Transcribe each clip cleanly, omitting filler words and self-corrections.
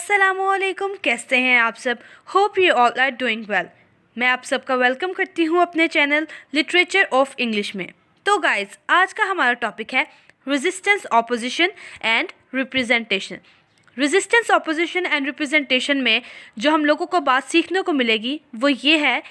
अस्सलामुअलैकुम, कैसे हैं आप सब। Hope you all are doing well. मैं आप सबका वेलकम करती हूँ अपने चैनल लिटरेचर ऑफ इंग्लिश में। तो गाइस, आज का हमारा टॉपिक है resistance, opposition and representation. Resistance, opposition and representation में जो हम लोगों को बात सीखने को मिलेगी वो ये है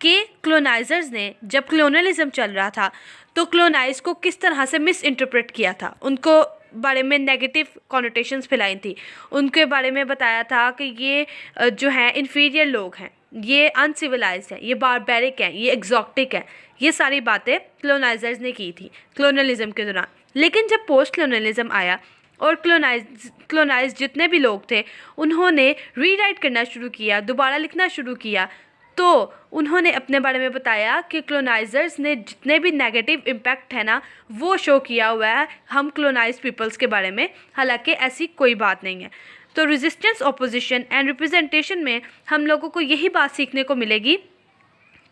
कि क्लोनाइजर्स ने जब कलोनलिज्म चल रहा था तो क्लोनाइज को किस तरह से मिस इंटरप्रेट किया था, उनको बारे में नेगेटिव कॉनोटेशंस फैलाई थी, उनके बारे में बताया था कि ये जो हैं इन्फीरियर लोग हैं, ये अनसिविलाइज्ड हैं, ये बारबेरिक हैं, ये एग्जॉटिक हैं। ये सारी बातें क्लोनाइजर्स ने की थी कलोनलिज्म के दौरान। लेकिन जब पोस्ट कलोनलिज्म आया और क्लोनाइज जितने भी लोग थे उन्होंने रीराइट करना शुरू किया, दोबारा लिखना शुरू किया, तो उन्होंने अपने बारे में बताया कि क्लोनाइजर्स ने जितने भी नेगेटिव इम्पैक्ट है ना वो शो किया हुआ है हम क्लोनाइज पीपल्स के बारे में, हालांकि ऐसी कोई बात नहीं है। तो रेजिस्टेंस, ऑपोजिशन एंड रिप्रेजेंटेशन में हम लोगों को यही बात सीखने को मिलेगी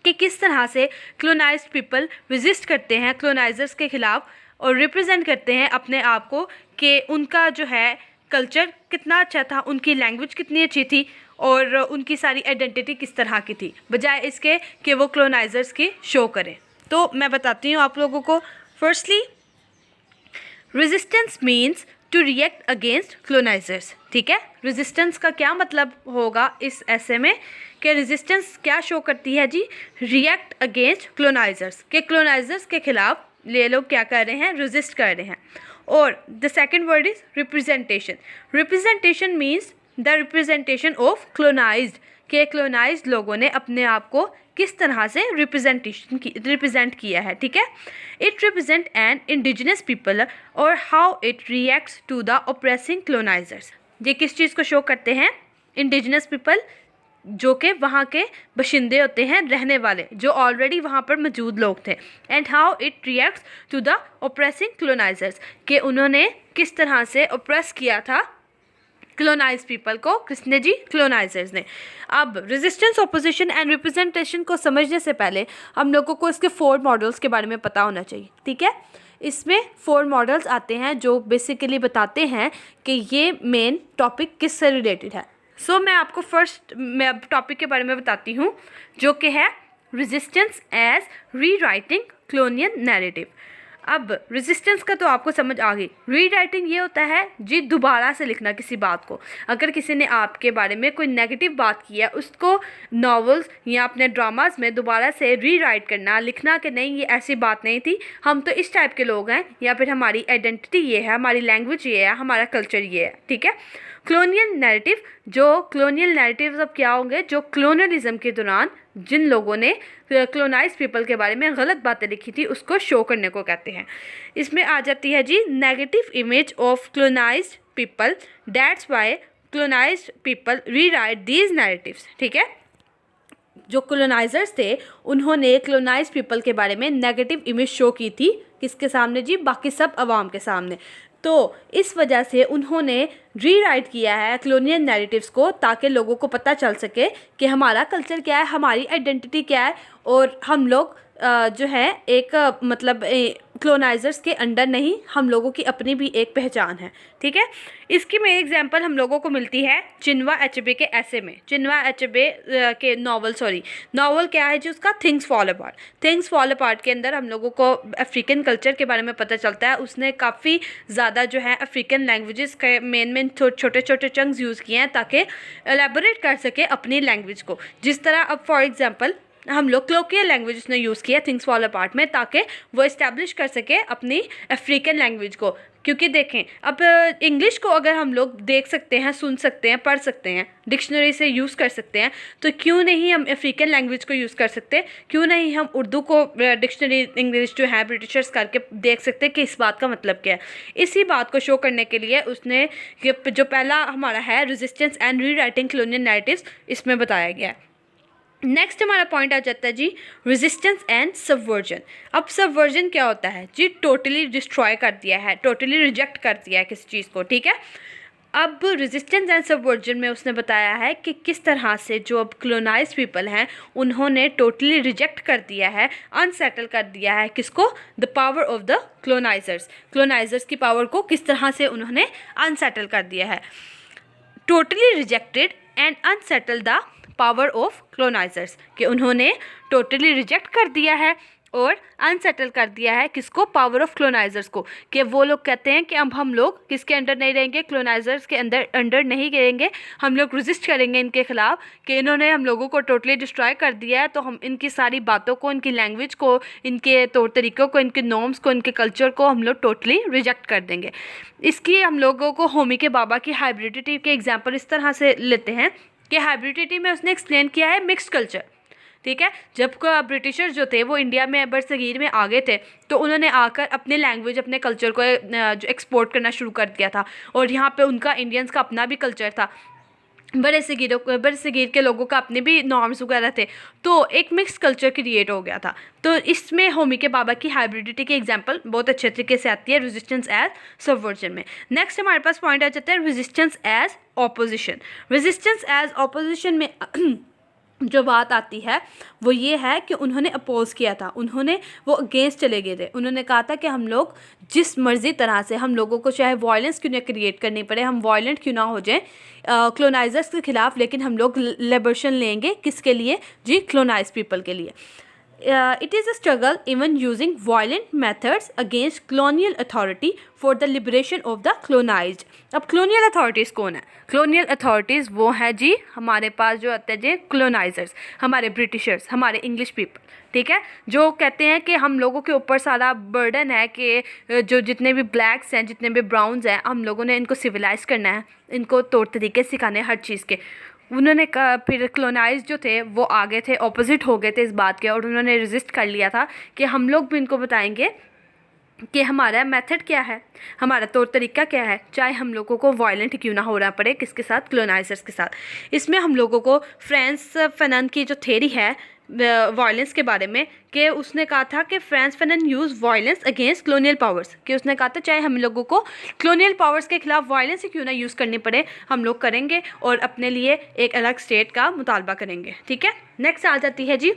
कि किस तरह से क्लोनाइज्ड पीपल रेजिस्ट करते हैं क्लोनाइजर्स के ख़िलाफ़ और रिप्रेजेंट करते हैं अपने आप को कि उनका जो है कल्चर कितना अच्छा था, उनकी लैंग्वेज कितनी अच्छी थी और उनकी सारी आइडेंटिटी किस तरह की थी, बजाय इसके कि वो क्लोनाइजर्स की शो करें। तो मैं बताती हूँ आप लोगों को। Firstly, resistance means to react against colonizers. ठीक है, रेजिस्टेंस का क्या मतलब होगा इस ऐसे में कि रेजिस्टेंस क्या शो करती है जी, रिएक्ट अगेंस्ट क्लोनाइजर्स, के क्लोनाइजर्स के खिलाफ ये लोग क्या कर रहे हैं, रेजिस्ट कर रहे हैं। और the second word is representation. Representation means the representation of colonized, के क्लोनाइज्ड लोगों ने अपने आप को किस तरह से रिप्रेजेंट किया है। ठीक है, it represent an indigenous people और how it reacts to the oppressing colonizers. ये किस चीज़ को शो करते हैं, इंडिजिनस पीपल जो कि वहाँ के बशिंदे होते हैं, रहने वाले जो ऑलरेडी वहाँ पर मौजूद लोग थे। And how it reacts to the oppressing colonizers, के उन्होंने किस तरह से ऑप्रेस किया था क्लोनाइज पीपल को, किसने जी, क्लोनाइजर्स ने। अब रेजिस्टेंस, ऑपोजिशन एंड रिप्रेजेंटेशन को समझने से पहले हम लोगों को इसके 4 मॉडल्स के बारे में पता होना चाहिए। ठीक है, इसमें 4 मॉडल्स आते हैं जो बेसिकली बताते हैं कि ये मेन टॉपिक किससे रिलेटेड है। मैं आपको मैं टॉपिक के बारे में बताती हूँ जो कि है resistance as rewriting colonial narrative. अब रेजिस्टेंस का तो आपको समझ आ गई। रीराइटिंग ये होता है जी दोबारा से लिखना किसी बात को। अगर किसी ने आपके बारे में कोई नेगेटिव बात की है उसको नॉवेल्स या अपने ड्रामाज में दोबारा से रीराइट करना, लिखना कि नहीं ये ऐसी बात नहीं थी, हम तो इस टाइप के लोग हैं, या फिर हमारी आइडेंटिटी ये है, हमारी लैंग्वेज ये है, हमारा कल्चर ये है। ठीक है, कॉलोनियल नैरेटिव, जो कॉलोनियल नैरेटिव्स अब क्या होंगे, जो कॉलोनियलिज्म के दौरान जिन लोगों ने क्लोनाइज पीपल के बारे में गलत बातें लिखी थी उसको शो करने को कहते हैं। इसमें आ जाती है जी negative image of colonized people, that's why colonized people rewrite these narratives. ठीक है, जो कॉलोनाइजर्स थे उन्होंने क्लोनाइज पीपल के बारे में नेगेटिव इमेज शो की थी, किसके सामने जी, बाकी सब अवाम के सामने। तो इस वजह से उन्होंने रीराइट किया है क्लोनियल नैरेटिव्स को ताकि लोगों को पता चल सके कि हमारा कल्चर क्या है, हमारी आइडेंटिटी क्या है, और हम लोग जो है एक मतलब क्लोनाइजर्स के अंडर नहीं, हम लोगों की अपनी भी एक पहचान है। ठीक है, इसकी मेन एग्जांपल हम लोगों को मिलती है चिन्वा अचेबे के ऐसे में। चिन्वा अचेबे के नॉवल क्या है जी उसका, things fall apart. Things fall apart के अंदर हम लोगों को अफ्रीकन कल्चर के बारे में पता चलता है। उसने काफ़ी ज़्यादा जो है अफ्रीकन लैंग्वेजेस के मेन छोटे छोटे चंक्स यूज़ किए हैं ताकि एलेबोरेट कर सके अपनी लैंग्वेज को। जिस तरह अब फॉर एग्जांपल हम लोग क्लोकियल लैंग्वेज उसने यूज़ किया थिंग्स फॉल अपार्ट में ताकि वो इस्टेब्लिश कर सके अपनी अफ्रीकन लैंग्वेज को। क्योंकि देखें अब इंग्लिश को अगर हम लोग देख सकते हैं, सुन सकते हैं, पढ़ सकते हैं, डिक्शनरी से यूज़ कर सकते हैं, तो क्यों नहीं हम अफ्रीकन लैंग्वेज को यूज़ कर सकते, क्यों नहीं हम उर्दू को डिक्शनरी इंग्लिश जो है ब्रिटिशर्स करके देख सकते कि इस बात का मतलब क्या है। इसी बात को शो करने के लिए उसने जो पहला हमारा है resistance and rewriting colonial narratives, इसमें बताया गया है। नेक्स्ट हमारा पॉइंट आ जाता है जी रेजिस्टेंस एंड सबवर्जन। अब सबवर्जन क्या होता है जी, टोटली डिस्ट्रॉय कर दिया है, टोटली रिजेक्ट कर दिया है किसी चीज़ को। ठीक है, अब रेजिस्टेंस एंड सबवर्जन में उसने बताया है कि किस तरह से जो अब क्लोनाइज पीपल हैं उन्होंने टोटली रिजेक्ट कर दिया है, अनसेटल कर दिया है किसको, द पावर ऑफ द क्लोनाइजर्स। क्लोनाइजर्स की पावर को किस तरह से उन्होंने अनसेटल कर दिया है। Totally rejected and unsettle the power of colonizers, कि उन्होंने टोटली रिजेक्ट कर दिया है और अनसेटल कर दिया है किसको, पावर ऑफ क्लोनाइजर्स को, कि वो लोग कहते हैं कि अब हम लोग किसके अंडर नहीं रहेंगे, क्लोनाइजर्स के अंडर नहीं रहेंगे, हम लोग रेजिस्ट करेंगे इनके खिलाफ, कि इन्होंने हम लोगों को टोटली डिस्ट्रॉय कर दिया है, तो हम इनकी सारी बातों को, इनकी लैंग्वेज को, इनके तौर तरीक़ों को, इनके नॉर्म्स को, इनके कल्चर को हम लोग टोटली रिजेक्ट कर देंगे। इसकी हम लोगों को होमी के बाबा की हाइब्रिडिटी के एग्जाम्पल इस तरह से लेते हैं कि हाइब्रिडिटी में उसने एक्सप्लेन किया है मिक्स्ड कल्चर, ठीक है। जब ब्रिटिशर्स जो थे वो इंडिया में बरसगीर में आ गए थे, तो उन्होंने आकर अपने लैंग्वेज, अपने कल्चर को जो एक्सपोर्ट करना शुरू कर दिया था, और यहाँ पे उनका इंडियंस का अपना भी कल्चर था, बरसगीर के लोगों का अपने भी नॉर्म्स वगैरह थे, तो एक मिक्स कल्चर क्रिएट हो गया था। तो इसमें होमी के बाबा की हाइब्रिडिटी की एग्जांपल बहुत अच्छे तरीके से आती है रेजिस्टेंस एज सबवर्जन में। नेक्स्ट हमारे पास पॉइंट आ जाता है resistance as opposition. Resistance as opposition में जो बात आती है वो ये है कि उन्होंने अपोज़ किया था, उन्होंने वो अगेंस्ट चले गए थे। उन्होंने कहा था कि हम लोग जिस मर्ज़ी तरह से, हम लोगों को चाहे वायलेंस क्यों ना क्रिएट करनी पड़े, हम वायलेंट क्यों ना हो जाएं क्लोनाइजर्स के ख़िलाफ़, लेकिन हम लोग लिबरेशन लेंगे किसके लिए जी, क्लोनाइज पीपल के लिए। It is a struggle even using violent methods against colonial authority for the liberation of the colonized। अब colonial authorities कौन है? colonial authorities वो है जी हमारे पास जो आते हैं जी colonizers, हमारे ब्रिटिशर्स, हमारे इंग्लिश पीपल, ठीक है, जो कहते हैं कि हम लोगों के ऊपर सारा बर्डन है कि जो जितने भी ब्लैक्स हैं, जितने भी ब्राउन्स हैं, हम लोगों ने इनको सिविलाइज़ करना है, इनको तौर तरीके सिखाने हर चीज़ के। उन्होंने कहा, फिर क्लोनाइज जो थे वो आगे थे, ऑपोजिट हो गए थे इस बात के, और उन्होंने रेजिस्ट कर लिया था कि हम लोग भी इनको बताएंगे कि हमारा मेथड क्या है, हमारा तौर तरीका क्या है, चाहे हम लोगों को वायलेंट क्यों ना होना पड़े, किसके साथ, क्लोनाइजर्स के साथ। इसमें हम लोगों को फ्रांस फैनन की जो थ्योरी है वायलेंस के बारे में, कि उसने कहा था कि France Fanon use violence against colonial powers, कि उसने कहा था चाहे हम लोगों को कलोनियल पावर्स के खिलाफ वायलेंस ही क्यों ना यूज़ करनी पड़े, हम लोग करेंगे और अपने लिए एक अलग स्टेट का मुतालबा करेंगे, ठीक है। नेक्स्ट आ जाती है जी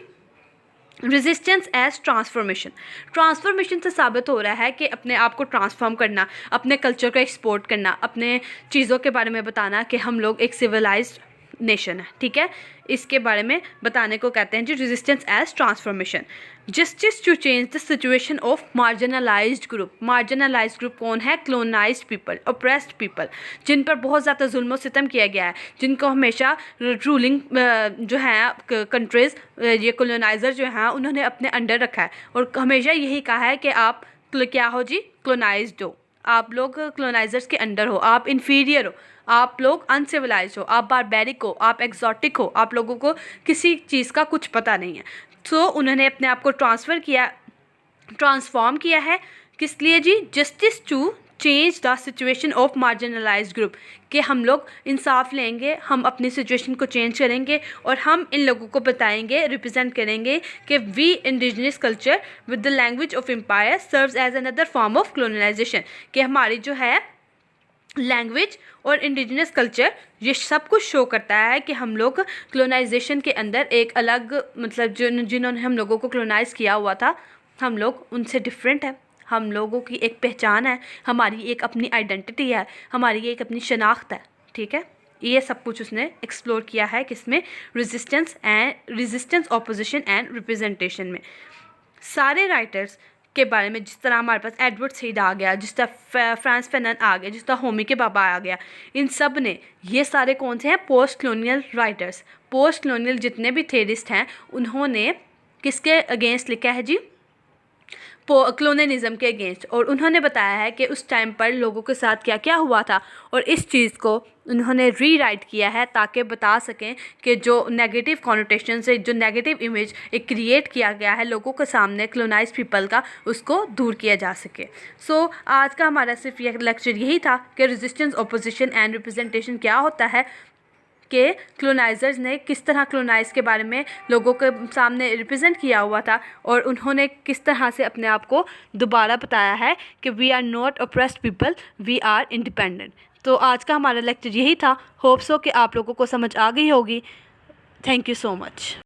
रेजिस्टेंस एज ट्रांसफॉर्मेशन। ट्रांसफॉर्मेशन से साबित हो रहा है कि अपने आप को ट्रांसफॉर्म करना, अपने कल्चर को एक्सपोर्ट करना, अपने चीज़ों के बारे में बताना कि हम लोग एक सिविलाइज्ड नेशन है, ठीक है। इसके बारे में बताने को कहते हैं जी resistance as transformation. Justice to change the situation of marginalized group. Marginalized group कौन है? क्लोनाइज्ड पीपल, ऑप्रेस्ड पीपल, जिन पर बहुत ज़्यादा जुल्म सितम किया गया है, जिनको हमेशा रूलिंग जो है कंट्रीज़, ये कॉलोनाइज़र जो हैं उन्होंने अपने अंडर रखा है, और हमेशा यही कहा है कि आप क्या हो जी, क्लोनाइज्ड हो, आप लोग क्लोनाइजर्स के अंडर हो, आप इन्फीरियर हो, आप लोग अनसिविलाइज हो, आप बारबेरिक हो, आप एक्जॉटिक हो, आप लोगों को किसी चीज़ का कुछ पता नहीं है। तो उन्होंने अपने आप को ट्रांसफॉर्म किया है, किस लिए जी? Justice to change the situation of marginalized group, कि हम लोग इंसाफ लेंगे, हम अपनी सिचुएशन को चेंज करेंगे और हम इन लोगों को बताएंगे, रिप्रेजेंट करेंगे कि we indigenous culture with the language of empire serves as another form of colonization, कि हमारी जो है लैंग्वेज और इंडिजिनस कल्चर ये सब कुछ शो करता है कि हम लोग कॉलोनाइजेशन के अंदर एक अलग, मतलब जिन्होंने हम लोगों को कॉलोनाइज़ किया हुआ था, हम लोग उनसे डिफरेंट है, हम लोगों की एक पहचान है, हमारी एक अपनी आइडेंटिटी है, हमारी एक अपनी शनाख्त है, ठीक है। ये सब कुछ उसने एक्सप्लोर किया है किसमें? रेजिस्टेंस ऑपोजिशन एंड रिप्रेजेंटेशन में। सारे राइटर्स के बारे में, जिस तरह हमारे पास एडवर्ड सईद आ गया, जिस तरह फ्रांस फैनन आ गया, जिस तरह होमी के बाबा आ गया, इन सब ने, ये सारे कौन से हैं? Post colonial writers. Post colonial जितने भी थेरिस्ट हैं उन्होंने किसके अगेंस्ट लिखा है जी? कलोनियलिज्म के अगेंस्ट, और उन्होंने बताया है कि उस टाइम पर लोगों के साथ क्या क्या हुआ था, और इस चीज़ को उन्होंने रीराइट किया है ताकि बता सकें कि जो नेगेटिव कॉनोटेशन से, जो नेगेटिव इमेज एक क्रिएट किया गया है लोगों के सामने क्लोनाइज पीपल का, उसको दूर किया जा सके। सो आज का हमारा सिर्फ ये लेक्चर यही था कि रेजिस्टेंस, ऑपोजिशन एंड रिप्रेजेंटेशन क्या होता है, कि क्लोनाइजर्स ने किस तरह क्लोनाइज के बारे में लोगों के सामने रिप्रेजेंट किया हुआ था, और उन्होंने किस तरह से अपने आप को दोबारा बताया है कि we are not oppressed people, we are independent. तो आज का हमारा लेक्चर यही था। होप सो कि आप लोगों को समझ आ गई होगी। Thank you so much.